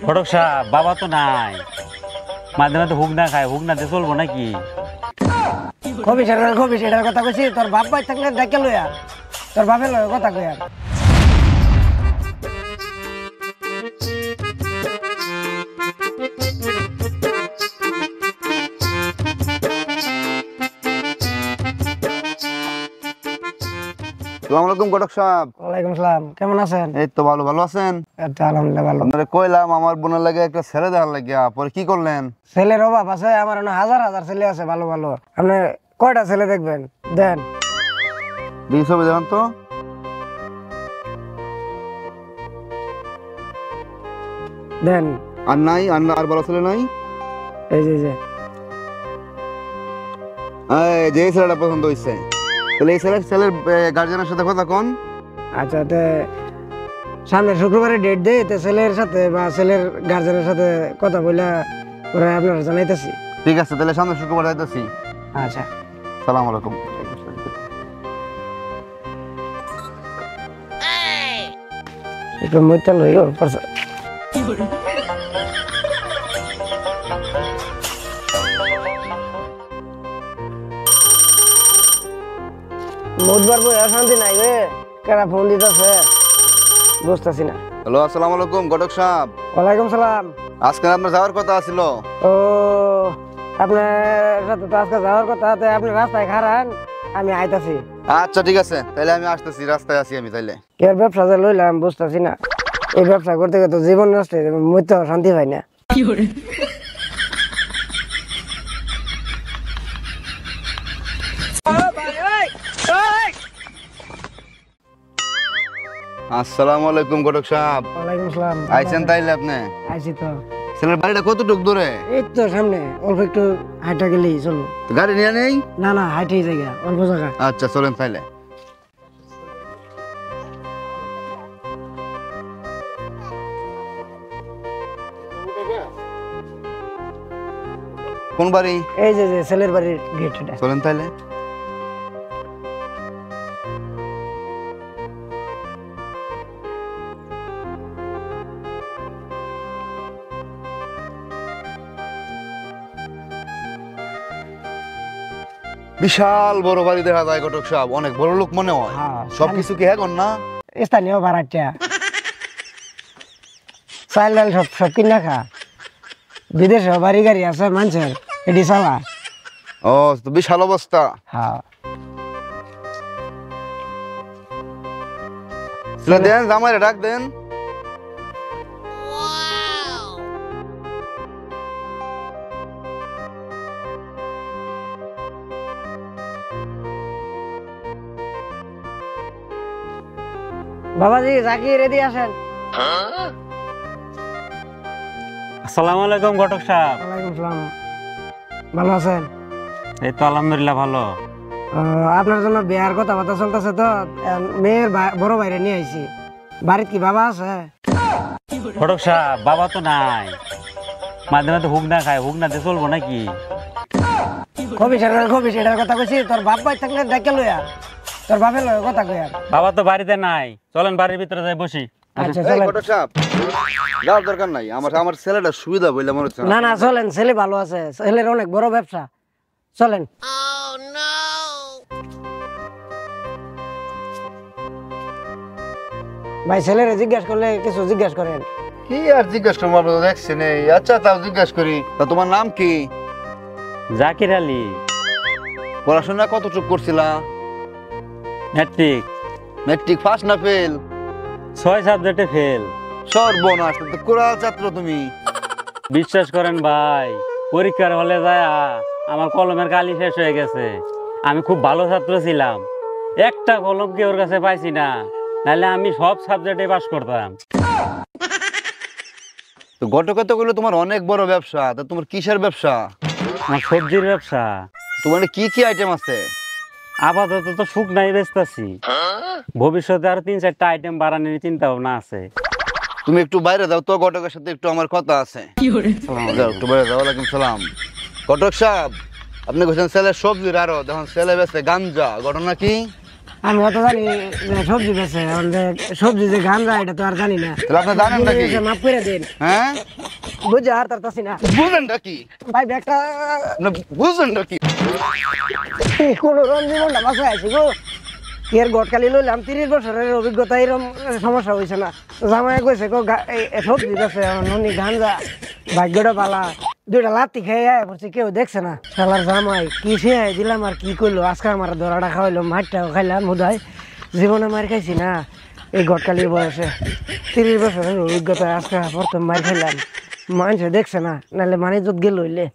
ফটক সাহেব, বাবা তো নাই, মাঝে মাঝে হুক না খায়, হুক নাতে চলবো নাকি? কবি সেটার কথা কইছি, তোর বাপ ভাই থাকলে দেখে লইয়া, তোর বাপের লয় কথা কইয়া। আসসালামু আলাইকুম ঘটক সাহেব। ওয়ালাইকুম আসসালাম, কেমন আছেন? এই তো ভালো, ভালো আছেন? আচ্ছা, আলহামদুলিল্লাহ ভালো। আপনারে কইলাম আমার বোনের লাগে একটা ছেলে দেখার লাগিয়া, পরে কি করলেন? ছেলের অভাব আছে, আমার এখানে হাজার হাজার ছেলে আছে ভালো ভালো। আপনি কয়টা ছেলে দেখবেন দেন? দেখি ছবি দেখান তো। দেন। আর নাই? আর ভালো ছেলে নাই? এই যে যে ছেলেটা পছন্দ হয়েছে, তাহলে এই ছেলের গার্জিয়ানের সাথে কথা কোন। আচ্ছা, তে সামনে শুক্রবারে ডেট দেই, তে ছেলের সাথে বা ছেলের গার্জেনের সাথে কথা বলে পরে আপনারা জানাইতেছি। ঠিক আছে, তাহলে সামনে শুক্রবার যাইতেছি। আচ্ছা, সালাম আলাইকুম। একটু মইটা লইও পারছ। মোটবার বই শান্তি নাই রে, কারা ফোন দিতেছে বুঝতেছি না। হ্যালো, আসসালামু আলাইকুম ঘটক সাহেব। ওয়ালাইকুম সালাম। আজকে আপনার যাওয়ার কথা ছিল। ও, আপনার সাথে তো আজকে যাওয়ার কথা, তাই আপনি রাস্তায় খারান, আমি আইতাছি। আচ্ছা ঠিক আছে, তাহলে আমি আসতেছি, রাস্তায় আছি আমি। তাইলে এর ব্যবসা যে লইলাম বুঝতেছি না, এই ব্যবসা করতে গিয়ে তো জীবন নষ্ট হয়ে যাবে, মরতে শান্তি পাই না। আসসালামু আলাইকুম ঘটক সাহেব। ওয়ালাইকুম সালাম। আইছেন তাইলে আপনি? আইছি তো। ছেলের বাড়িটা কতটুক দূরে? এই তো সামনে, অল্প একটু হাইটা গেলেই চলো। গাড়ি নিয়ে নেই? না না, হাইটেই জায়গা, অল্প জায়গা। আচ্ছা চলেন তাইলে। কোন বাড়ি? এই যে ছেলের বাড়ির গেট এটা। চলেন তাইলে। বিশাল বড় বাড়ি দেখা যায় ঘটক সাহেব, অনেক বড় লোক মনে হয়। হ্যাঁ, সবকিছু কি হ্যাঁ না? স্থানীয় ভাড়াটিয়া, চাল ডাল সব কিনা খা। বিদেশে বাড়ি গাড়ি আছে মানুষের, এটি চালা। ও তো বিশাল অবস্থা। হ্যাঁ, দেন, জামাইরে ডাক দেন। বাবাজি জাকি রেডি আসেন। আসসালামু আলাইকুম ঘটক সাহেব। ওয়ালাইকুম সালাম, ভালো আছেন? এই তো আলহামদুলিল্লাহ ভালো। আপনার জন্য বিয়ার কথাবার্তা চলতেছে তো, মেয়ের বড় ভাইরে নিয়ে আইছি। বাড়িতে কি বাবা আছে? ফটক সাহেব, বাবা তো নাই, মাঝে মাঝে হুক না খায়, হুক নাতে চলবো নাকি? কবি সেটার কথা কইছি, তোর বাপ ভাই থাকলে দেখে লইয়া, তোর বাপের লয় কথা কইয়া। বাবা তো বাড়িতে নাই, চলেন বাড়ির ভিতরে যাই বসি। আচ্ছা এই চলেন। ঘটক সাহেব, যাওয়ার দরকার নাই, আমার ছেলেটা সুবিধা বলে মনে হচ্ছে। না না চলেন, ছেলে ভালো আছে, ছেলের অনেক বড় ব্যবসা, চলেন। ভাই ছেলেরে জিজ্ঞাসা করলে কিছু জিজ্ঞাসা করেন। কি আর জিজ্ঞাসা করবো, দেখছেন? আচ্ছা তাও জিজ্ঞাসা করি, তা তোমার নাম কি? জাকির আলী। পড়াশোনা কতটুকু করছিলা? ম্যাট্রিক মেট্রিক ফার্স্ট না ফেল? 6 সাবজেক্টে ফেল। সর্বনাশ, তো কোরাল ছাত্র তুমি। বিশ্বাস করেন ভাই, পরীক্ষার হলে যায় আমার কলমের কালি শেষ হয়ে গেছে। আমি খুব ভালো ছাত্র ছিলাম, একটা কলম কি ওর কাছে পাইছি না, নাহলে আমি সব সাবজেক্টে পাস করতাম। তো ঘটকে তো বললো তোমার অনেক বড় ব্যবসা, তা তোমার কিসের ব্যবসা? আমার সবজির ব্যবসা। তোমার কি কি আইটেম আছে? আপাতত তো শুকনাই বেচতেছি, ভবিষ্যতে আরো 3-4টা আইটেম বাড়ানোর চিন্তা ভাবনা আছে। তুমি একটু বাইরে যাও তো, ঘটকের সাথে একটু আমার কথা আছে। যাও একটু বাইরে যাও। ওয়ালাইকুম সালাম। ঘটক সাহেব, আপনি বলছেন ছেলে সবজির, আরো দেখুন ছেলে বেচে গাঞ্জা, ঘটনা কি? আমি অত জানি যে সবজি বেছে এখন যে সবজি যে গান যায় এটা তো আর জানি না তাহলে আপনি জানেন নাকি? মাফ করে দিন হ্যাঁ বুঝে আর তারতাছি না বুঝেনটা কি? ভাই ব্যাগটা না বুঝেনটা কি? কোনো রকম জীবনটা বাঁচায় আছি গো এর গটকালি লইলাম 30 বছরের অভিজ্ঞতা এরকম সমস্যা হয়েছে না জামাই কইছে গো সবজি বেছে ননি গাঞ্জা ভাগ্যটা পালা দুইটা লাত্তি খেয়ে বলছি কেউ দেখছে না শালার জামাই কি খেয়ে দিলাম আর কি করলো আজকে আমার ধরাটা খাওয়াইলো মাঠটাও খাইলাম বোধহয় জীবনে মার খাইছি না এই গটকালির বয়সে 30 বছরের অভিজ্ঞতা আজকে প্রথম মার খাইলাম মানুষে দেখছে না নাহলে মানে যত গেল হইলে